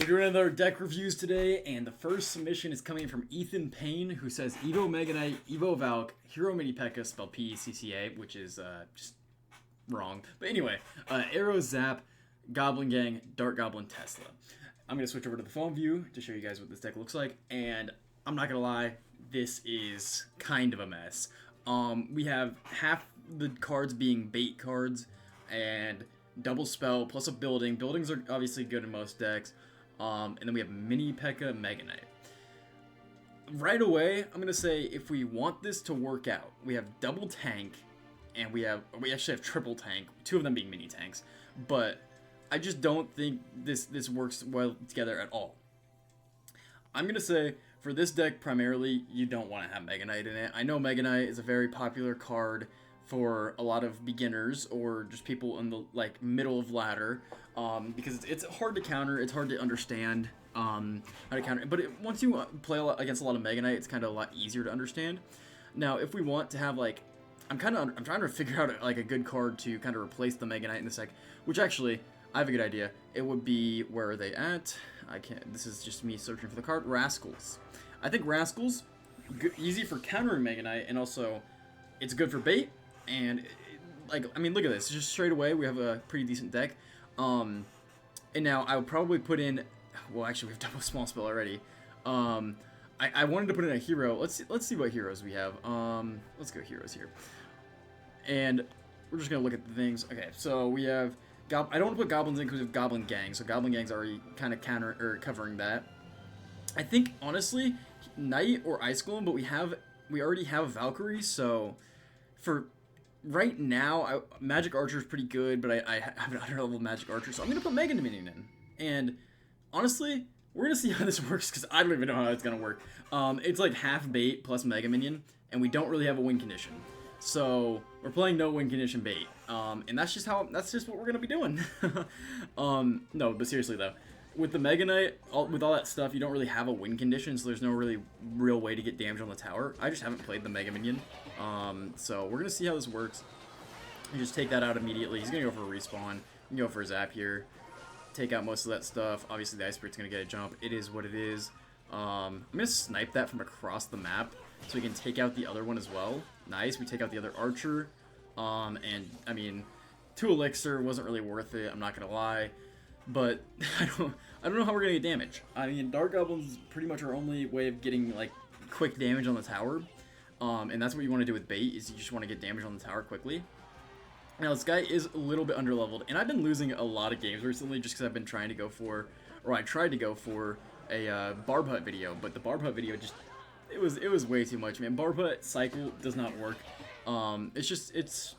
We're doing another deck reviews today, and the first submission is coming from Ethan Payne, who says Evo Mega Knight, Evo Valk, Hero Mini P.E.K.K.A, spelled P-E-C-C-A, which is just wrong. But anyway, Arrow Zap, Goblin Gang, Dark Goblin, Tesla. I'm going to switch over to the phone view to show you guys what this deck looks like, and I'm not going to lie, this is kind of a mess. We have half the cards being bait cards, and double spell, plus a building. Buildings are obviously good in most decks. And then we have Mini P.E.K.K.A Mega Knight. Right away, I'm going to say if we want this to work out, we have double tank, and we actually have triple tank, two of them being mini tanks, but I just don't think this works well together at all. I'm going to say for this deck primarily, you don't want to have Mega Knight in it. I know Mega Knight is a very popular card for a lot of beginners or just people in the middle of ladder, because it's hard to counter, it's hard to understand how to counter. But once you play against a lot of Mega Knight, it's kind of a lot easier to understand. Now, if we want to have I'm trying to figure out a good card to kind of replace the Mega Knight in this deck, which actually I have a good idea. It would be, where are they at? I can't. This is just me searching for the card. Rascals. I think Rascals easy for countering Mega Knight, and also it's good for bait. And I mean, look at this. Just straight away, we have a pretty decent deck. And now I would probably put in. Well, actually, we have double small spell already. I wanted to put in a hero. Let's see what heroes we have. Let's go heroes here. And we're just gonna look at the things. Okay, so we have. I don't want to put goblins in because we have Goblin Gang. So Goblin Gang's already kind of covering that. I think honestly, Knight or Ice Golem, but we already have Valkyrie. So for right now, Magic Archer is pretty good, but I have an under level Magic Archer, so I'm gonna put Mega Minion in. And honestly, we're gonna see how this works because I don't even know how it's gonna work. It's like half bait plus Mega Minion, and we don't really have a win condition, so we're playing no win condition bait. And that's just what we're gonna be doing. No, but seriously though, with the Mega Knight, with all that stuff, you don't really have a win condition, so there's no really real way to get damage on the tower. I just haven't played the Mega Minion. So we're going to see how this works. You just take that out immediately. He's going to go for a respawn. You can go for a zap here. Take out most of that stuff. Obviously, the Ice Spirit's going to get a jump. It is what it is. I'm going to snipe that from across the map so we can take out the other one as well. Nice. We take out the other Archer. And, I mean, 2 Elixir wasn't really worth it. I'm not going to lie. But I don't know how we're going to get damage. I mean, Dark Goblin's pretty much our only way of getting, quick damage on the tower. And that's what you want to do with bait, is you just want to get damage on the tower quickly. Now, this guy is a little bit underleveled, and I've been losing a lot of games recently just because I've been trying to go for, or I tried to go for a Barb Hut video, but the Barb Hut video just, it was way too much, man. Barb Hut cycle does not work. It's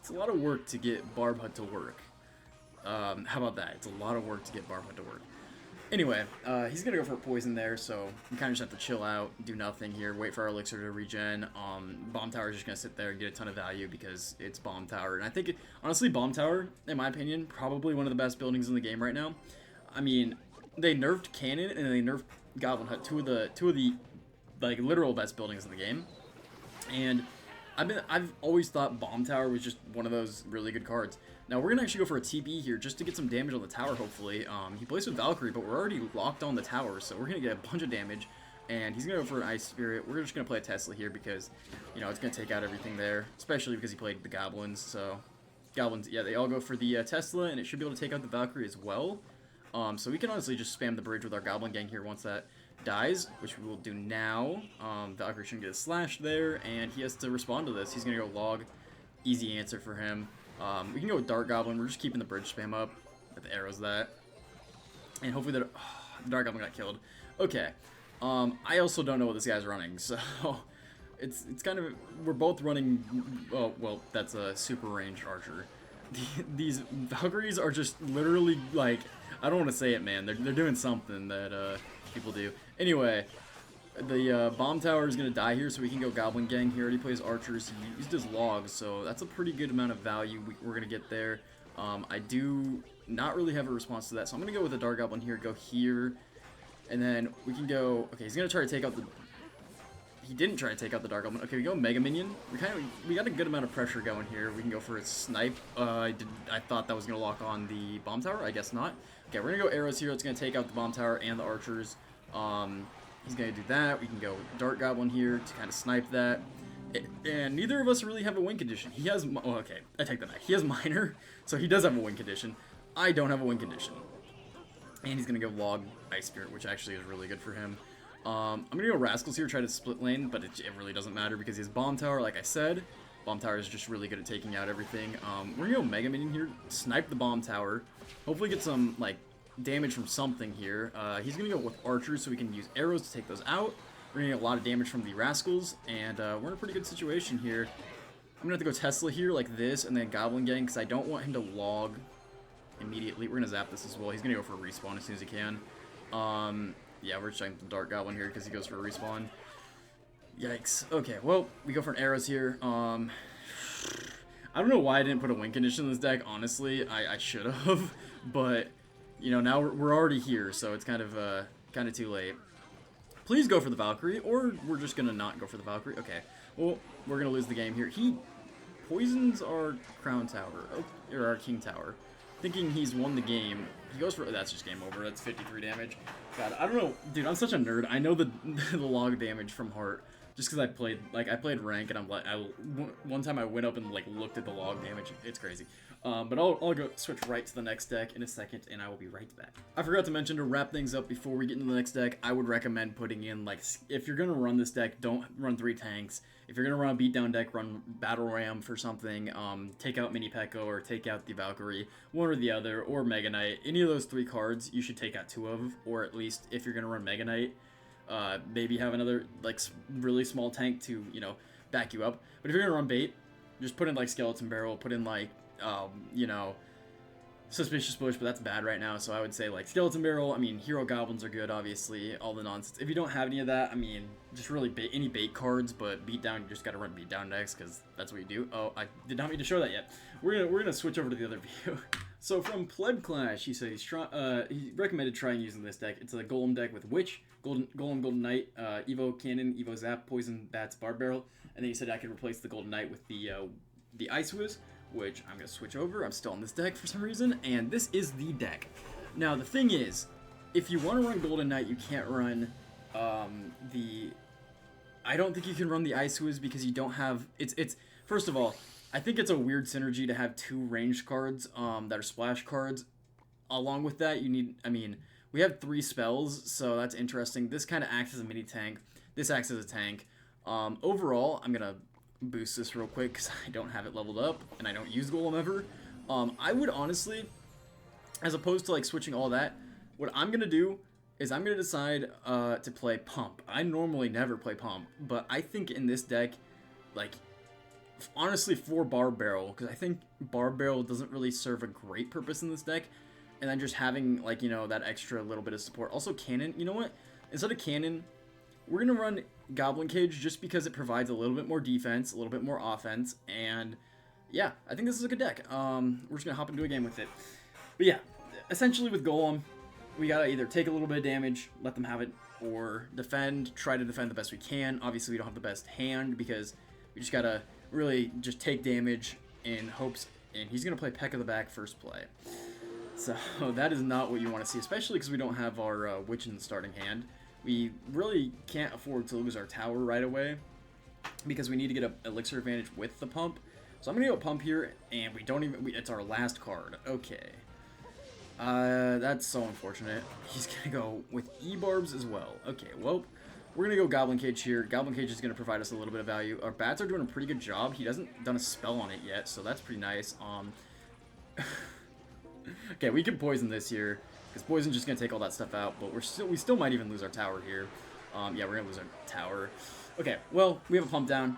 a lot of work to get Barb Hut to work. How about that? It's a lot of work to get Barb Hut to work. Anyway, he's going to go for a poison there, so we kind of just have to chill out, do nothing here, wait for our elixir to regen. Bomb Tower is just going to sit there and get a ton of value because it's Bomb Tower. And I think, honestly, Bomb Tower, in my opinion, probably one of the best buildings in the game right now. I mean, they nerfed Cannon and they nerfed Goblin Hut, two of the literal best buildings in the game. And I've always thought Bomb Tower was just one of those really good cards. Now, we're going to actually go for a TB here just to get some damage on the tower, hopefully. He plays with Valkyrie, but we're already locked on the tower, so we're going to get a bunch of damage. And he's going to go for an Ice Spirit. We're just going to play a Tesla here because, you know, it's going to take out everything there, especially because he played the Goblins. So, Goblins, yeah, they all go for the Tesla, and it should be able to take out the Valkyrie as well. So we can honestly just spam the bridge with our Goblin Gang here once that dies, which we will do now. Valkyrie shouldn't get a slash there, and he has to respond to this. He's going to go log. Easy answer for him. We can go with Dark Goblin. We're just keeping the bridge spam up with the arrows that. And hopefully the Dark Goblin got killed. Okay. I also don't know what this guy's running, so it's kind of, we're both running, oh, well, that's a super ranged archer. These Valkyries are just literally, I don't want to say it, man. They're doing something that people do. Anyway, the Bomb Tower is going to die here, so we can go Goblin Gang. He already plays archers. He used his logs, so that's a pretty good amount of value we're going to get there. I do not really have a response to that, so I'm going to go with the Dark Goblin here, go here, and then we can go, okay, he's going to try to take out the, he didn't try to take out the Dark Goblin. Okay, we go Mega Minion. We got a good amount of pressure going here. We can go for a snipe. I thought that was going to lock on the Bomb Tower. I guess not. Okay, we're gonna go arrows here. It's gonna take out the bomb tower and the archers. He's gonna do that. We can go Dart Goblin here to kind of snipe that. And neither of us really have a win condition. He has, oh, okay, I take that back. He has minor, so he does have a win condition. I don't have a win condition. And he's gonna go log Ice Spirit, which actually is really good for him. I'm gonna go Rascals here, try to split lane, but it really doesn't matter because he has Bomb Tower, like I said. Bomb Tower is just really good at taking out everything. We're gonna go Mega Minion here, snipe the Bomb Tower, hopefully get some, like, damage from something here. He's gonna go with Archers so we can use arrows to take those out. We're gonna get a lot of damage from the Rascals, and we're in a pretty good situation here. I'm gonna have to go Tesla here like this, and then Goblin Gang, because I don't want him to log immediately. We're gonna zap this as well. He's gonna go for a respawn as soon as he can. Yeah, we're trying the Dart Goblin here because he goes for a respawn. Yikes. Okay, well, we go for an arrows here. I don't know why I didn't put a win condition in this deck, honestly. I should have, but, you know, now we're already here, so it's kind of too late. Please go for the Valkyrie, or we're just gonna not go for the Valkyrie. Okay, well, we're gonna lose the game here. He poisons our Crown Tower, or our King Tower, thinking he's won the game. He goes for, that's just game over. That's 53 damage. God, I don't know, dude. I'm such a nerd. I know the the log damage from heart just because I played rank, and I'm like, one time I went up and like looked at the log damage. It's crazy. But I'll go switch right to the next deck in a second, and I will be right back. I forgot to mention, to wrap things up before we get into the next deck, I would recommend putting in, like, if you're gonna run this deck, don't run 3 tanks. If you're gonna run a beatdown deck, run Battle Ram for something. Take out Mini Pekka or take out the Valkyrie, one or the other, or Mega Knight. Any of those 3 cards you should take out 2 of, or at least if you're gonna run Mega Knight, maybe have another like really small tank to, you know, back you up. But if you're gonna run bait, just put in like Skeleton Barrel, put in like you know, Suspicious Bush, but that's bad right now, so I would say like Skeleton Barrel. I mean, Hero Goblins are good, obviously, all the nonsense. If you don't have any of that, I mean, just really any bait cards, but beatdown, you just gotta run beatdown decks, because that's what you do. Oh, I did not mean to show that yet. We're gonna switch over to the other view. So from Pleb Clash, he said he recommended trying using this deck. It's a Golem deck with Witch, Golden Knight, Evo Cannon, Evo Zap, Poison, Bats, Barb Barrel, and then he said I could replace the Golden Knight with the Ice Whiz, which I'm going to switch over. I'm still on this deck for some reason, and this is the deck. Now, the thing is, if you want to run Golden Knight, you can't run I don't think you can run the Ice Whiz because you don't have... It's first of all, I think it's a weird synergy to have 2 ranged cards that are splash cards. Along with that, you need... I mean, we have 3 spells, so that's interesting. This kind of acts as a mini tank. This acts as a tank. Overall, I'm going to boost this real quick because I don't have it leveled up and I don't use Golem ever. I would honestly, as opposed to like switching all that, what I'm gonna do is I'm gonna decide to play Pump. I normally never play Pump, but I think in this deck, like, honestly, for Barb Barrel, because I think Barb Barrel doesn't really serve a great purpose in this deck, and then just having, like, you know, that extra little bit of support. Also Cannon, you know what, instead of Cannon, we're gonna run Goblin Cage just because it provides a little bit more defense, a little bit more offense, and yeah, I think this is a good deck. We're just gonna hop into a game with it. But yeah, essentially with Golem, we gotta either take a little bit of damage, let them have it, or defend, try to defend the best we can. Obviously, we don't have the best hand because we just gotta really just take damage in hopes, and he's gonna play Peck of the Back first play. So that is not what you want to see, especially because we don't have our Witch in the starting hand. We really can't afford to lose our tower right away because we need to get an elixir advantage with the Pump. So I'm going to go Pump here, and we don't even... it's our last card. Okay. That's so unfortunate. He's going to go with E-Barbs as well. Okay, well, we're going to go Goblin Cage here. Goblin Cage is going to provide us a little bit of value. Our bats are doing a pretty good job. He hasn't done a spell on it yet, so that's pretty nice. Okay, we can poison this here. Because Poison's just going to take all that stuff out, but we still might even lose our tower here. Yeah, we're going to lose our tower. Okay, well, we have a Pump down.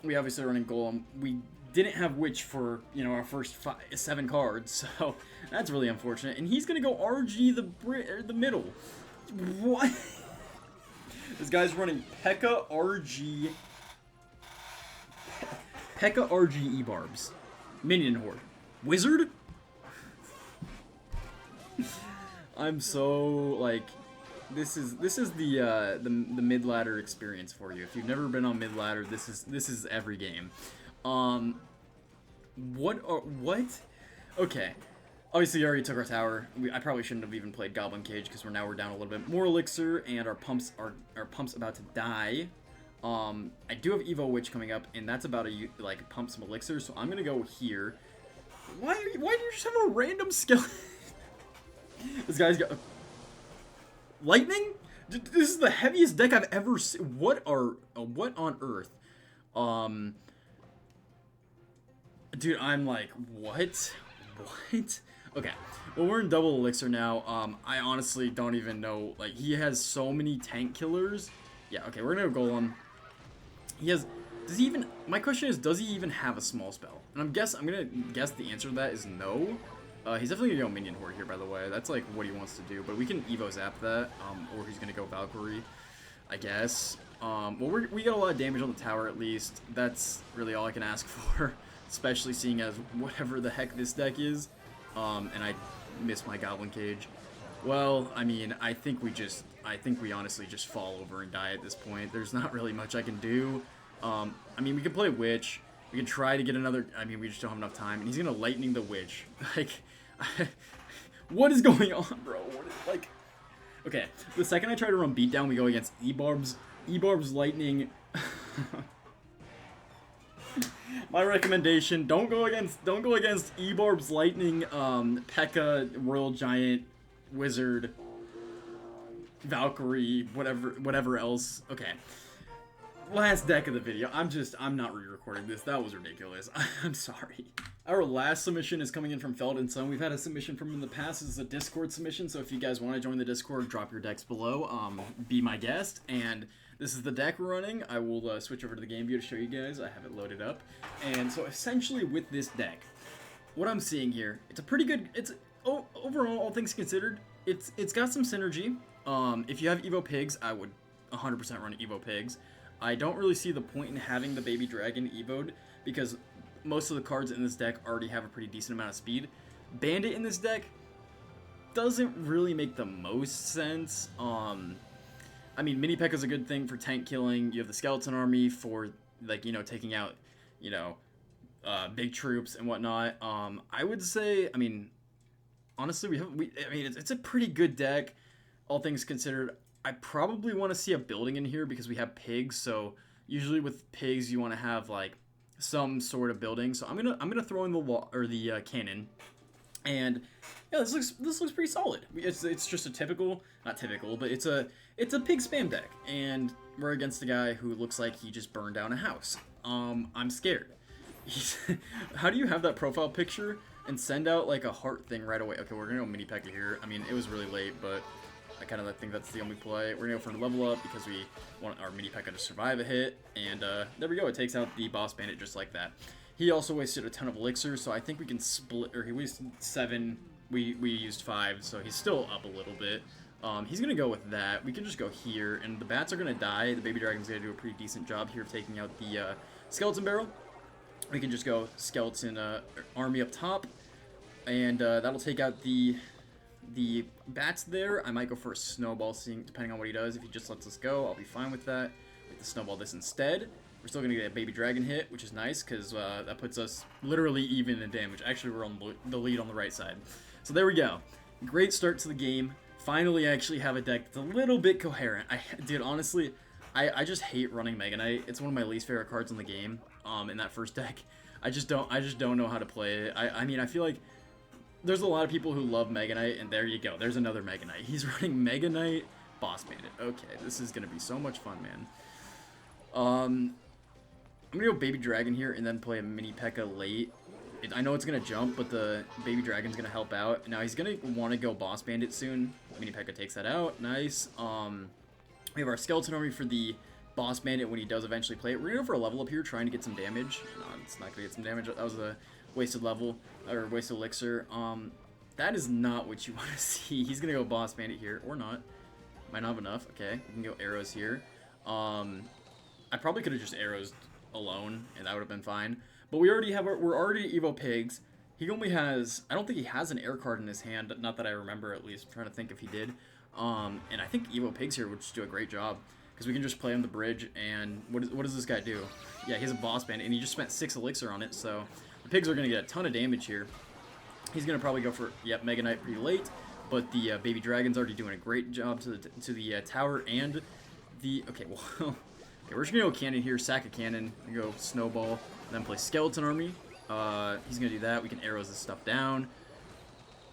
We obviously are running Golem. We didn't have Witch for, you know, our first 7 cards, so that's really unfortunate. And he's going to go RG the middle. What? This guy's running Pekka RG... Pekka RG E-Barbs. Minion Horde. Wizard? I'm so, like, this is the mid-ladder experience for you. If you've never been on mid-ladder, this is every game. What? Okay. Obviously, he already took our tower. I probably shouldn't have even played Goblin Cage because we're down a little bit more elixir, and our pump's about to die. I do have Evo Witch coming up, and that's about to like pump some elixir. So I'm gonna go here. Why do you just have a random skill? This guy's got lightning. This is the heaviest deck I've ever seen. What on earth? Dude, I'm like, what? What? Okay, well, we're in double elixir now. I honestly don't even know. Like, he has so many tank killers. Yeah, okay, we're gonna go Golem. He has. Does he even? My question is, does he even have a small spell? And I'm gonna guess the answer to that is no. He's definitely gonna go Minion Horde here, by the way. That's like what he wants to do. But we can Evo Zap that, or he's gonna go Valkyrie, I guess. Well, we got a lot of damage on the tower at least. That's really all I can ask for, especially seeing as whatever the heck this deck is. And I missed my Goblin Cage. Well, I mean, I think we honestly just fall over and die at this point. There's not really much I can do. I mean, we could play Witch. We could try to get another. I mean, we just don't have enough time. And he's gonna Lightning the Witch. Like, what is going on, bro? Like, okay. The second I try to run Beatdown, we go against Ebarb's Lightning. My recommendation: don't go against Ebarb's Lightning, P.E.K.K.A, Royal Giant, Wizard, Valkyrie, whatever else. Okay. Last deck of the video. I'm not re-recording this. That was ridiculous. I'm sorry. Our last submission is coming in from Feld and Son. We've had a submission from him in the past. This is a Discord submission, so if you guys want to join the Discord, drop your decks below. Be my guest. And this is the deck we're running. I will switch over to the game view to show you guys. I have it loaded up. And so essentially with this deck, what I'm seeing here, it's a pretty good. Overall, all things considered, it's got some synergy. If you have Evo Pigs, I would 100% run Evo Pigs. I don't really see the point in having the Baby Dragon Evo'd because most of the cards in this deck already have a pretty decent amount of speed. Bandit in this deck doesn't really make the most sense. I mean, Mini P.E.K.K.A is a good thing for tank killing. You have the Skeleton Army for, like, you know, taking out, you know, big troops and whatnot. I would say, I mean, honestly, it's a pretty good deck, all things considered. I probably want to see a building in here because we have pigs. So usually with pigs, you want to have like some sort of building. So I'm gonna throw in the wall or the cannon, and yeah, this looks pretty solid. It's just a typical, not typical, but it's a pig spam deck, and we're against a guy who looks like he just burned down a house. I'm scared. How do you have that profile picture and send out like a heart thing right away? Okay, we're gonna go Mini P.E.K.K.A here. I mean, it was really late, but I kind of think that's the only play. We're going to go for a level up because we want our Mini P.E.K.K.A to survive a hit. And there we go. It takes out the Boss Bandit just like that. He also wasted a ton of elixir, so I think we can split. Or he wasted 7. We used 5, so he's still up a little bit. He's going to go with that. We can just go here, and the bats are going to die. The Baby Dragon's going to do a pretty decent job here of taking out the Skeleton Barrel. We can just go Skeleton Army up top, and that'll take out the bats there. I might go for a snowball, depending on what he does. If he just lets us go, I'll be fine with that. We can snowball this instead. We're still going to get a Baby Dragon hit, which is nice, because that puts us literally even in damage. Actually, we're on the lead on the right side. So there we go. Great start to the game. Finally, I actually have a deck that's a little bit coherent. Dude, honestly, I just hate running Mega Knight. It's one of my least favorite cards in the game. In that first deck, I just don't know how to play it. I mean, I feel like there's a lot of people who love Mega Knight, and there you go. There's another Mega Knight. He's running Mega Knight, Boss Bandit. Okay, this is going to be so much fun, man. I'm going to go Baby Dragon here and then play a Mini P.E.K.K.A late. I know it's going to jump, but the Baby Dragon's going to help out. Now, he's going to want to go Boss Bandit soon. Mini P.E.K.K.A takes that out. Nice. We have our Skeleton Army for the Boss Bandit when he does eventually play it. We're going to go for a level up here, trying to get some damage. No, it's not going to get some damage. That was a wasted level, or wasted elixir. That is not what you want to see. He's going to go Boss Bandit here, or not. Might not have enough. Okay, we can go arrows here. I probably could have just arrows alone, and that would have been fine. But we're already Evo Pigs. He only has, I don't think he has an air card in his hand, not that I remember at least. I'm trying to think if he did. And I think Evo Pigs here would just do a great job, because we can just play on the bridge, and what does this guy do? Yeah, he has a Boss Bandit, and he just spent 6 elixir on it, so the pigs are going to get a ton of damage here. He's gonna probably go for Mega Knight pretty late, but the Baby Dragon's already doing a great job to the tower and the okay. Well, okay, we're just gonna go cannon here, sack a cannon, and go snowball, and then play skeleton army. He's gonna do that. We can arrows this stuff down.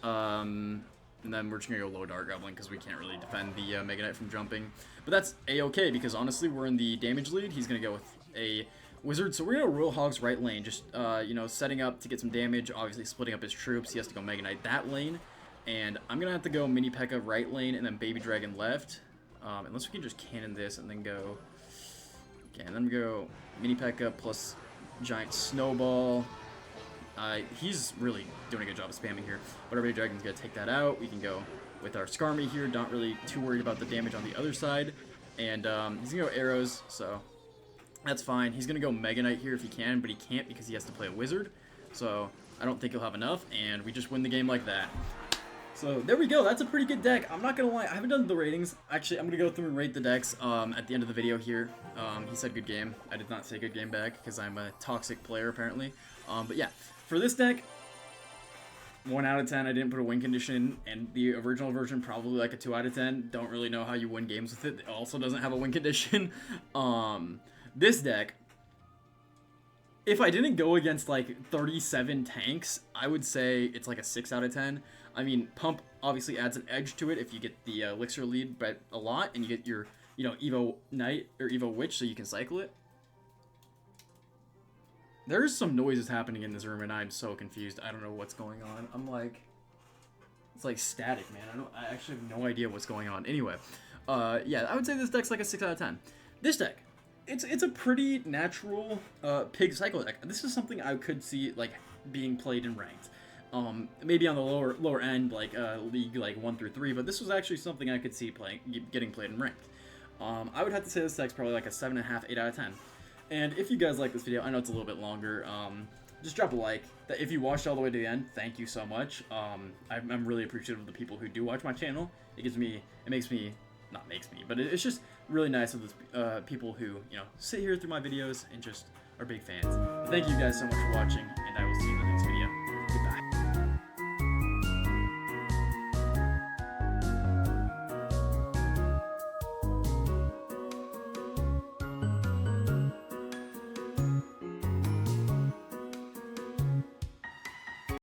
And then we're just gonna go low dart goblin because we can't really defend the Mega Knight from jumping. But that's a-okay because honestly we're in the damage lead. He's gonna go with a wizard, so we're gonna Royal Hog's right lane, just you know, setting up to get some damage. Obviously splitting up his troops. He has to go Mega Knight that lane, and I'm gonna have to go Mini P.E.K.K.A right lane and then Baby Dragon left. Unless we can just cannon this and then go. Okay, and then go Mini P.E.K.K.A plus giant snowball. He's really doing a good job of spamming here. But our Baby Dragon's going to take that out. We can go with our Skarmy here. Not really too worried about the damage on the other side. And he's going to go arrows, so that's fine. He's going to go Mega Knight here if he can, but he can't because he has to play a wizard. So I don't think he'll have enough, and we just win the game like that. So there we go. That's a pretty good deck. I'm not going to lie. I haven't done the ratings. Actually, I'm going to go through and rate the decks at the end of the video here. He said good game. I did not say good game back because I'm a toxic player apparently. But yeah. For this deck, 1 out of 10. I didn't put a win condition, and the original version probably like a 2 out of 10. Don't really know how you win games with it. It also doesn't have a win condition. This deck, if I didn't go against like 37 tanks, I would say it's like a 6 out of 10. I mean, Pump obviously adds an edge to it if you get the Elixir lead but a lot, and you get your, you know, Evo Knight or Evo Witch so you can cycle it. There's some noises happening in this room, and I'm so confused. I don't know what's going on. I'm like, it's like static, man. I actually have no idea what's going on. Anyway, yeah, I would say this deck's like a 6 out of 10. This deck, it's a pretty natural pig cycle deck. This is something I could see like being played in ranked. Maybe on the lower end, like league like 1 through 3, but this was actually something I could see getting played in ranked. I would have to say this deck's probably like a 7.5, 8 out of 10. And if you guys like this video, I know it's a little bit longer, just drop a like. If you watched all the way to the end, thank you so much. I'm really appreciative of the people who do watch my channel. It makes me, but it's just really nice of those people who, you know, sit here through my videos and just are big fans. Thank you guys so much for watching, and I will see you in the next video.